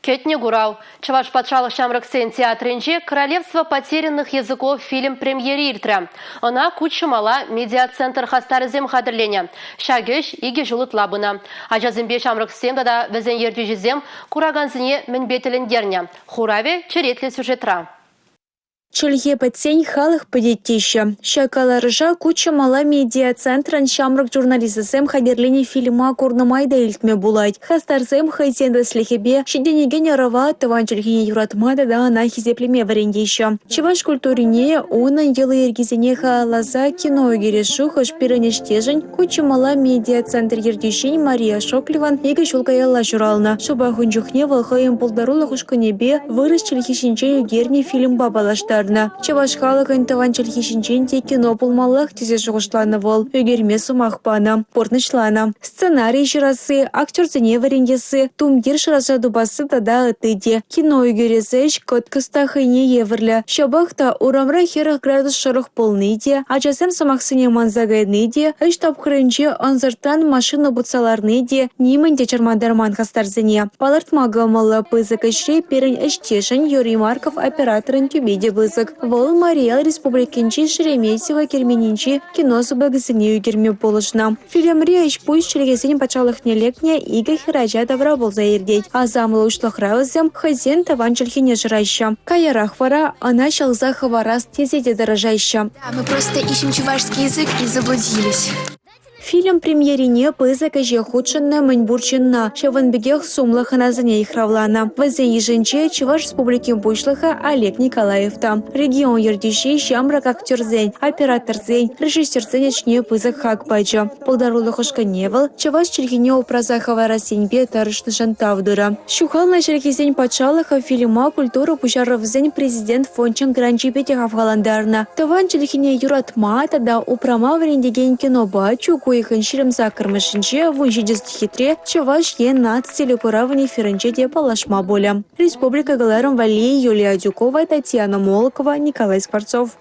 Кетне гурау. Чаваш патшалық Шамрыксен театрынже «Королевство потерянных языков» фильм премьери иртра. Она кучымала медиацентр хастарызем хадырлене. Шагеш иге жылыт лабына. Ажазымбе Шамрыксен да візен ердюжізем кураганзыне мінбетіліндерне. Хураве черетлі сюжетра. Чулье патсень халых подетища. Шакала рыжа куча мала медиацентран Шамрык журналистсем хагерлени фильма курнамайда илтме булайт. Хастарзем хайсенда слихебе шиденеген ярава таванчыльхине юратмада да она хизеплеме варендища. Чеваш культурине онан елы ергизене хаалаза кино герешу хошпиранештежень куча мала медиацентр ердющень Мария Шоклеван еге шулкаялла журална. Шуба хунчухне волхаем полдарула хушканебе вырос чельхишинче югерни фильм бабалаштар. Чаваш халыкын таванчылхишинчен те кино пулмаллах тезе жуғышланы вол. Өгерме сумақпана, порнышлана. Сценарий жырасы, актерзене варендесі, тумдер шыраса дубасы тада ытыде. Кино өгерезеш көткіста хайне еврлі. Шабақта урамра херах градус шырық полныйде, ачасем самақсыне манзагайныйде, үш тапқырынче анзыртан машина бұтсаларныйде, немінде чармандарман хастарзене. Палартмага малы пызы кішре перін іштешін Юрий Марков операторын түбеде бызы. Вол Мария Республикинчи Шереметьево керменинчи кино субагысыне үгерме болышна. Фильмре ишпуш чергесен пачалых нелекне ига хирача тавра болза ердеть. А замлы ушлых раузем хазен таванчылхине жраща. Каярах вара, она шалза хаварас тезеде дорожаща. Мы просто ищем чувашский язык и заблудились. Фильм премьерине пыза каже худшынна мэньбурчынна. Шаванбегех сумлах аназане ихравлана. Вазе еженче Чуваш республикин бушлыха Олег Николаевта. Регион ердищей Шамрак актерзень, операторзень, режиссерзень очне пыза хакбаджа. Полдарулы хошканевал, Чуваш чергине упразахава расеньбе тарышны жантавдыра. Шухал на чергизень пачалыха фильма культура пушаровзень президент фончан гранчи петях афгаландарна. Таван чергине юратма тада упрама варендеген кино бачу Куихан ширемза кырмышынче вунжидес хитре Чаваш ен нац телекуравани ференче де палашма боля. Республика Галаром Валии Юлия Дюкова, Татьяна Молокова, Николай Скворцов.